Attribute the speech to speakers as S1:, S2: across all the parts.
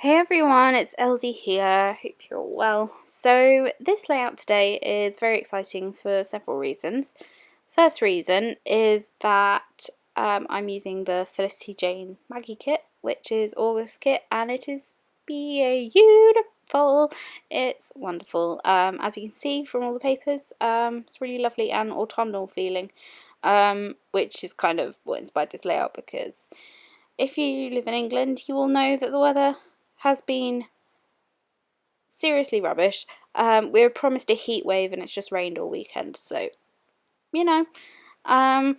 S1: Hey everyone, it's Elsie here. Hope you're well. So this layout today is very exciting for several reasons. First reason is that I'm using the Felicity Jane Maggie kit, which is August kit, and it is beautiful. It's wonderful. As you can see from all the papers, it's really lovely and autumnal feeling, which is kind of what inspired this layout, because if you live in England, you will know that the weather has been seriously rubbish. We were promised a heat wave and it's just rained all weekend, so you know, um,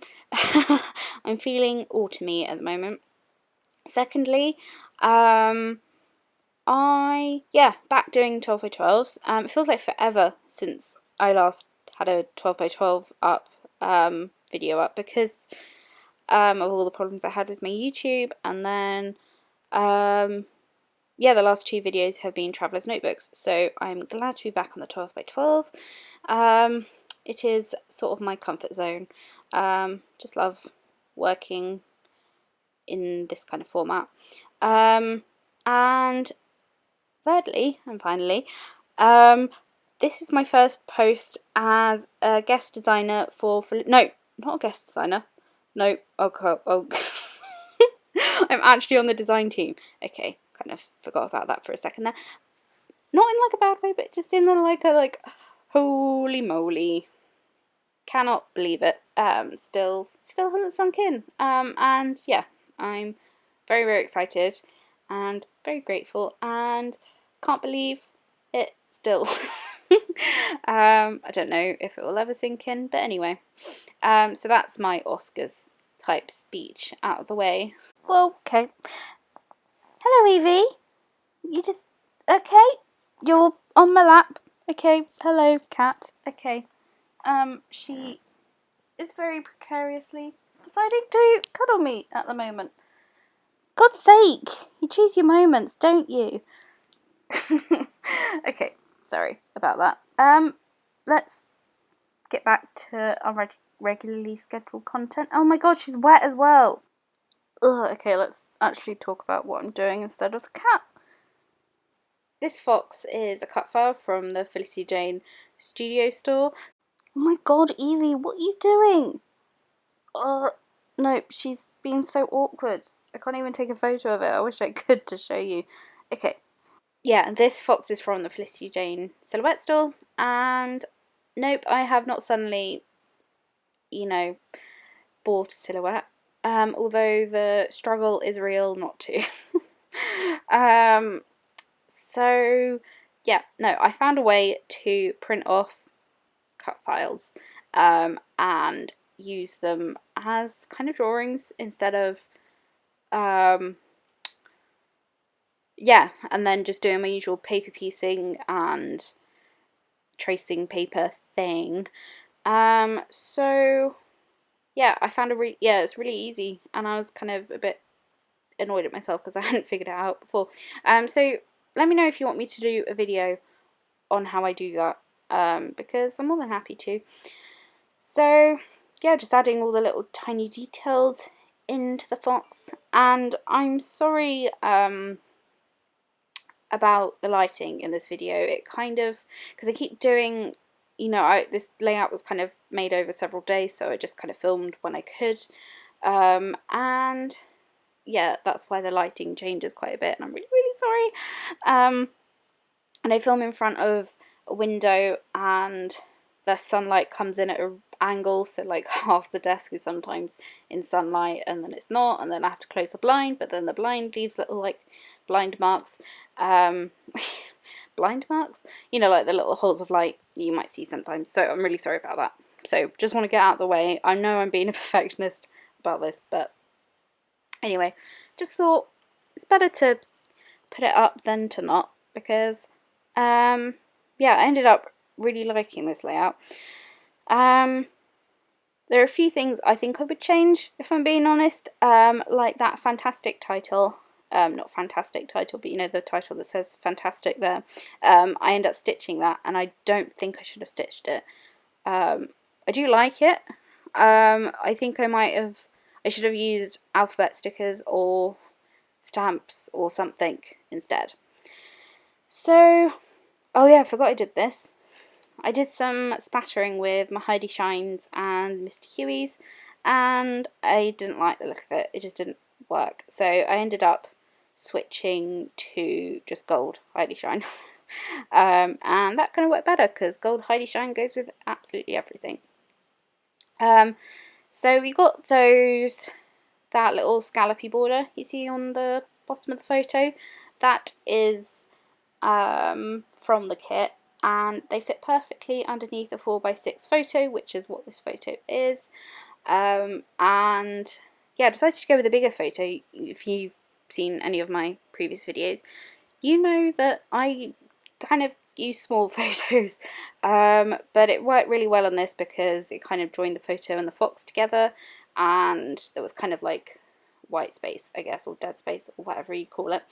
S1: I'm feeling autumny at the moment. Secondly, back doing 12 by 12s. It feels like forever since I last had a 12 by 12 up video up, because of all the problems I had with my YouTube, and then yeah, the last two videos have been Traveller's Notebooks, so I'm glad to be back on the 12 by 12. It is sort of my comfort zone. Just love working in this kind of format. And thirdly, and finally, this is my first post as a guest designer no, not a guest designer. No, oh. I'm actually on the design team. Okay, kind of forgot about that for a second there. Not in like a bad way, but just in the like holy moly, cannot believe it. Still hasn't sunk in. And yeah, I'm very excited and very grateful, and can't believe it still. I don't know if it will ever sink in, but anyway. So that's my Oscars type speech out of the way. Well, okay. Hello, Evie. You just okay? You're on my lap. Okay. Hello, cat. Okay. She is very precariously deciding to cuddle me at the moment. God's sake, you choose your moments, don't you? Okay, sorry about that. Let's get back to our regularly scheduled content. Oh my god, she's wet as well. Ugh, okay, let's actually talk about what I'm doing instead of the cat. This fox is a cut file from the Felicity Jane studio store. Oh my god, Evie, what are you doing? No, she's been so awkward. I can't even take a photo of it. I wish I could to show you. Okay. Yeah, this fox is from the Felicity Jane silhouette store, and nope, I have not suddenly, bought a silhouette. Although the struggle is real not to. So yeah, no, I found a way to print off cut files and use them as kind of drawings instead of and then just doing my usual paper piecing and tracing paper thing. So yeah, I found it's really easy, and I was kind of a bit annoyed at myself because I hadn't figured it out before. So let me know if you want me to do a video on how I do that, because I'm more than happy to. So yeah, just adding all the little tiny details into the fox, and I'm sorry about the lighting in this video. It kind of, because I keep doing, this layout was kind of made over several days, so I just kind of filmed when I could, and yeah, that's why the lighting changes quite a bit, and I'm really sorry. And I film in front of a window, and the sunlight comes in at an angle, so like half the desk is sometimes in sunlight and then it's not, and then I have to close the blind, but then the blind leaves little like blind marks, blind marks, like the little holes of light you might see sometimes. So I'm really sorry about that. So just want to get out of the way. I know I'm being a perfectionist about this, but anyway, just thought it's better to put it up than to not, because yeah, I ended up really liking this layout. There are a few things I think I would change, if I'm being honest, like that fantastic title. Not fantastic title, but the title that says fantastic there. I end up stitching that, and I don't think I should have stitched it. I do like it. I think I should have used alphabet stickers or stamps or something instead. So, oh yeah, I forgot I did this. I did some spattering with my Heidi Shines and Mr. Huey's, and I didn't like the look of it. It just didn't work. So I ended up switching to just gold Heidi Shine. And that kind of worked better because gold Heidi Shine goes with absolutely everything. So we got that little scallopy border you see on the bottom of the photo. That is from the kit, and they fit perfectly underneath a 4x6 photo, which is what this photo is. And yeah, I decided to go with a bigger photo. If you've seen any of my previous videos, you know that I kind of use small photos, but it worked really well on this because it kind of joined the photo and the fox together, and there was kind of like white space, I guess, or dead space, or whatever you call it,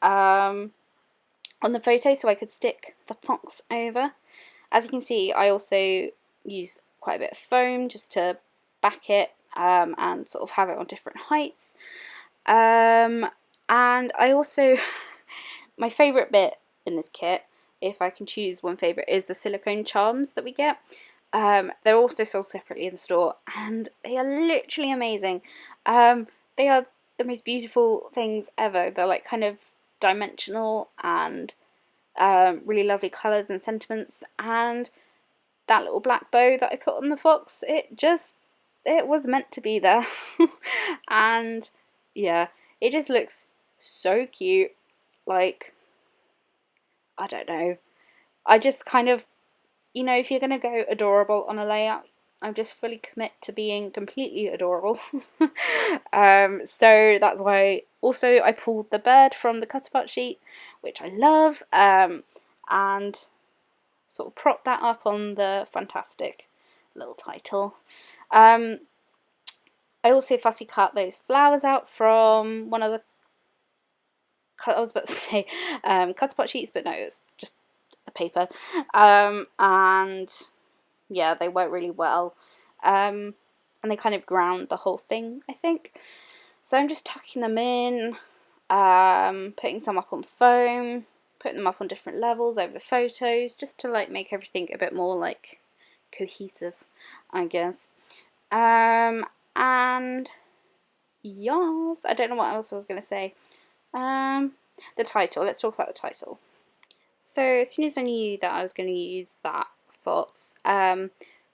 S1: on the photo, so I could stick the fox over. As you can see, I also use quite a bit of foam just to back it, and sort of have it on different heights. And I also, my favourite bit in this kit, if I can choose one favourite, is the silicone charms that we get. They're also sold separately in the store, and they are literally amazing. They are the most beautiful things ever. They're like kind of dimensional and really lovely colours and sentiments, and that little black bow that I put on the fox, it was meant to be there. And yeah, it just looks so cute. Like, I don't know, I just kind of, you know, if you're gonna go adorable on a layout, I just fully commit to being completely adorable. So that's why also I pulled the bird from the cut apart sheet, which I love, and sort of propped that up on the fantastic little title. I also fussy cut those flowers out from one of the, I was about to say cut apart sheets, but no, it's just a paper, and yeah, they work really well, and they kind of ground the whole thing, I think. So I'm just tucking them in, putting some up on foam, putting them up on different levels over the photos, just to like make everything a bit more like cohesive, I guess. And yes, I don't know what else I was going to say. The title, let's talk about the title. So as soon as I knew that I was going to use that fox,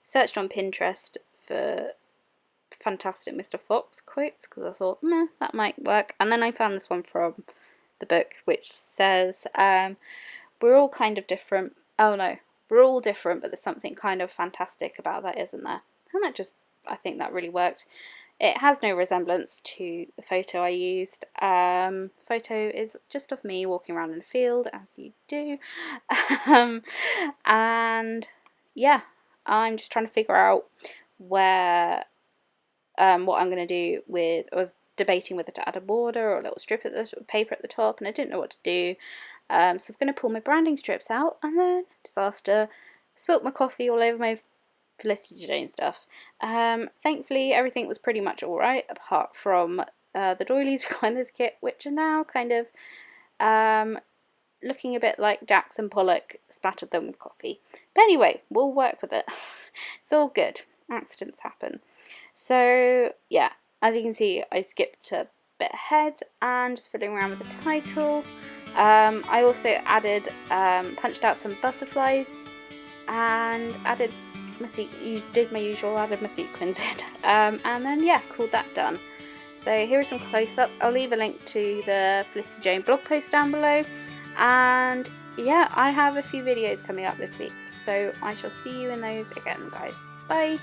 S1: searched on Pinterest for fantastic Mr. Fox quotes, because I thought, that might work. And then I found this one from the book, which says, we're all kind of different. Oh no, we're all different, but there's something kind of fantastic about that, isn't there? And that just, I think that really worked. It has no resemblance to the photo I used. Photo is just of me walking around in a field, as you do. And yeah, I'm just trying to figure out where, what I'm going to do with, I was debating whether to add a border or a little strip of the paper at the top, and I didn't know what to do. So I was going to pull my branding strips out, and then, disaster, spilt my coffee all over my Felicity Jane stuff. Thankfully everything was pretty much alright, apart from the doilies behind this kit, which are now kind of looking a bit like Jackson Pollock splattered them with coffee. But anyway, we'll work with it. It's all good. Accidents happen. So yeah, as you can see, I skipped a bit ahead and just fiddling around with the title. I also added, punched out some butterflies and added did my usual, added my sequins in, and then yeah, called that done. So here are some close-ups. I'll leave a link to the Felicity Jane blog post down below, and yeah, I have a few videos coming up this week, so I shall see you in those again, guys. Bye!